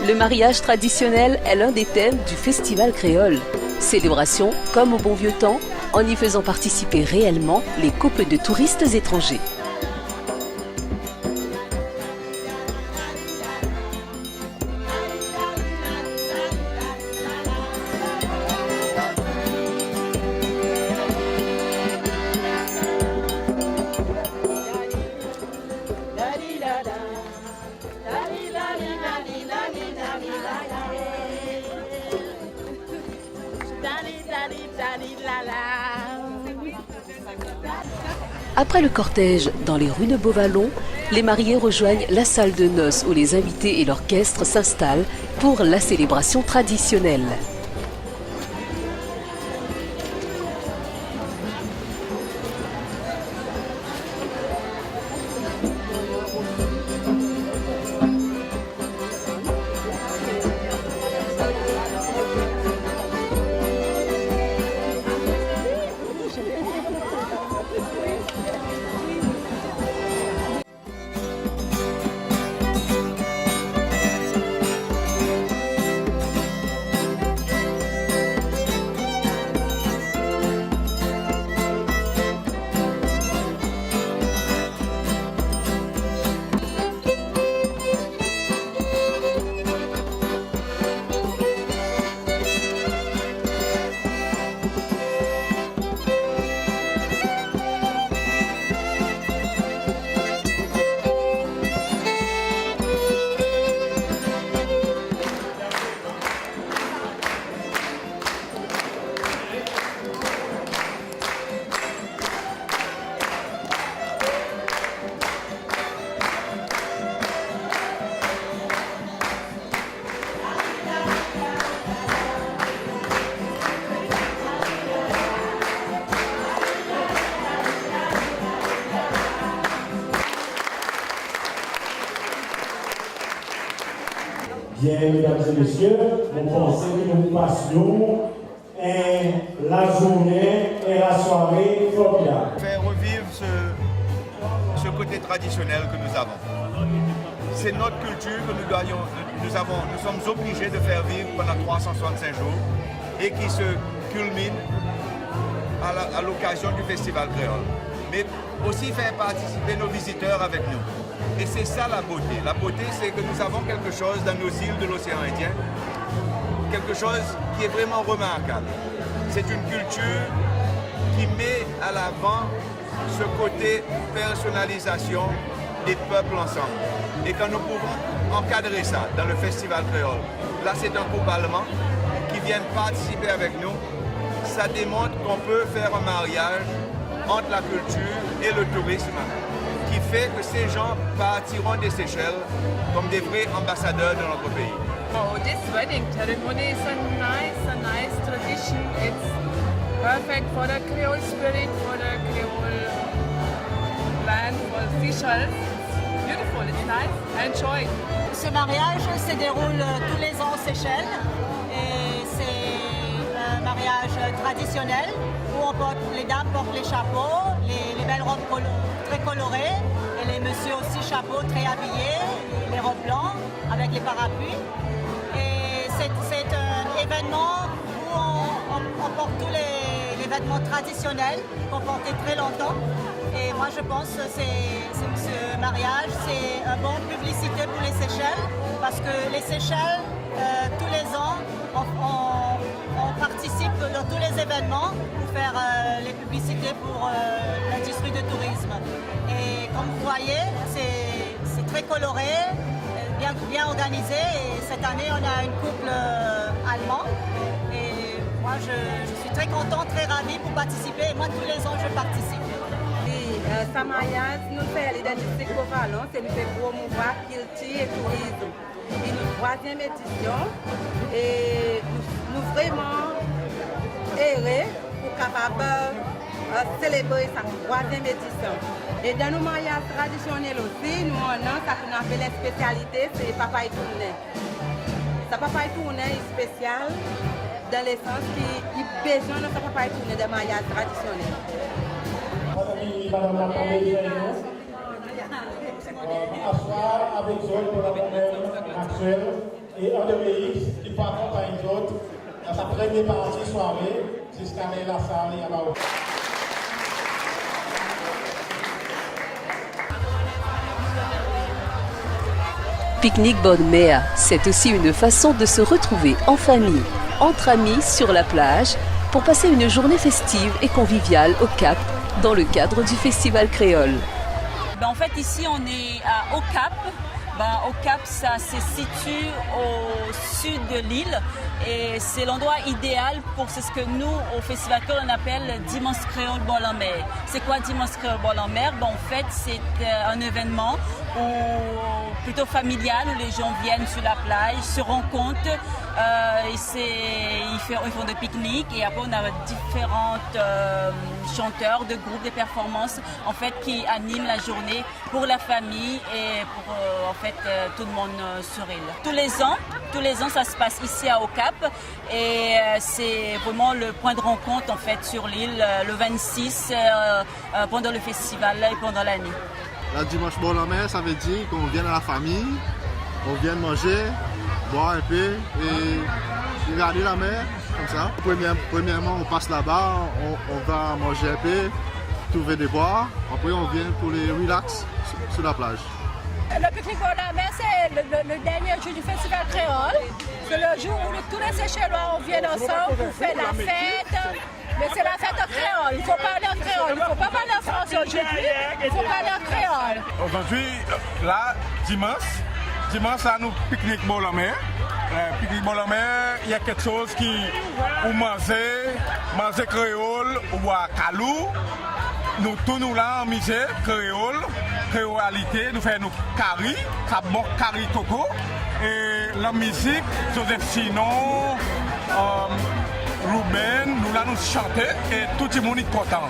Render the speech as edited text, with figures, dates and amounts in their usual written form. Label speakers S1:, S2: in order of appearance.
S1: Le mariage traditionnel est l'un des thèmes du festival créole. Célébration comme au bon vieux temps, en y faisant participer réellement les couples de touristes étrangers. Après le cortège dans les rues de Beauvallon, les mariés rejoignent la salle de noces où les invités et l'orchestre s'installent pour la célébration traditionnelle.
S2: Bien, mesdames et messieurs, nous pensons que nous passions la journée et la soirée formidable.
S3: Faire revivre ce côté traditionnel que nous avons. C'est notre culture que nous sommes obligés de faire vivre pendant 365 jours et qui se culmine à l'occasion du Festival créole. Mais aussi faire participer nos visiteurs avec nous. Et c'est ça la beauté. La beauté, c'est que nous avons quelque chose dans nos îles de l'océan Indien, quelque chose qui est vraiment remarquable. C'est une culture qui met à l'avant ce côté personnalisation des peuples ensemble. Et quand nous pouvons encadrer ça dans le Festival créole, là c'est un couple allemand qui vient participer avec nous, ça démontre qu'on peut faire un mariage entre la culture et le tourisme, qui fait que ces gens partiront des Seychelles comme des vrais ambassadeurs de notre pays.
S4: Oh, this wedding ceremony is a nice tradition. It's perfect for the Creole spirit, for the Creole land, for Seychelles. It's beautiful, it's nice. Enjoy.
S5: Ce mariage se déroule tous les ans aux Seychelles et c'est un mariage traditionnel où les dames portent les chapeaux, les belles robes très colorées et les messieurs aussi chapeaux très habillés, les robes blancs avec les parapluies. Et c'est un événement où on porte tous les vêtements traditionnels qu'on portait très longtemps. Et moi je pense que ce mariage c'est une bonne publicité pour les Seychelles parce que les Seychelles tous les ans on participe dans tous les événements pour faire les publicités pour l'industrie du tourisme. Et comme vous voyez, c'est très coloré, bien organisé. Et cette année, on a une couple allemand. Et moi, je suis très contente, très ravie pour participer. Et moi, tous les ans, je participe.
S6: Ce mariage nous fait l'identité de Beauvallon, c'est nous fait promouvoir culture et tourisme. C'est notre 3e édition et nous vraiment heureux pour capable célébrer sa 3e édition. Et dans nos mariages traditionnels aussi, nous avons ce qu'on appelle la spécialité, c'est papa et tourné. Ce papa et tourné est spécial dans le sens qu'il a besoin de ce papa et tourné de mariage traditionnel.
S2: Madame la comédienne, asseoir avec eux pour la Maxwell. et en Dominique qui peut accompagner d'autres dans sa première partie soirée jusqu'à la salle à Bao.
S1: Pique-nique bonne mère, c'est aussi une façon de se retrouver en famille, entre amis sur la plage, pour passer une journée festive et conviviale au Cap, dans le cadre du Festival Créole.
S7: En fait, ici, on est au Cap. Au Cap, ça se situe au sud de l'île et c'est l'endroit idéal pour ce que nous, au Festival Créole, on appelle Dimanche Créole Bol en mer. C'est quoi Dimanche Créole Bol en mer? En fait, c'est un événement plutôt familial où les gens viennent sur la plage, se rencontrent, ils font des pique-niques et après on a différents chanteurs de groupes de performances en fait qui animent la journée pour la famille et pour tout le monde sur l'île. Tous les ans ça se passe ici à Au Cap et c'est vraiment le point de rencontre en fait sur l'île le 26 pendant le festival et pendant l'année.
S8: La dimanche bol en mer, ça veut dire qu'on vient à la famille, on vient manger, boire un peu et regarder la mer, comme ça. Premièrement, on passe là-bas, on va manger un peu, trouver des bois, après on vient pour les relax sur la plage.
S5: Le pique-nique bol en mer, c'est le dernier jour du Festival Créole. C'est le jour où tous les Seychellois viennent ensemble pour faire la fête. Mais c'est la fête en créole, il faut parler en créole, il ne faut pas parler en français aujourd'hui, il faut parler en créole.
S9: Aujourd'hui, là, dimanche, là, nous pique-nique bol en mer. Pique-nique bol en mer, il y a quelque chose qui, ou manger créole ou à calou. Nous tournons là en musée créole, créolalité, nous faisons nos caries, ça bon carie coco. Et la musique, Joseph Sinon, Ruben, nous là nous chanter et tout le monde est content.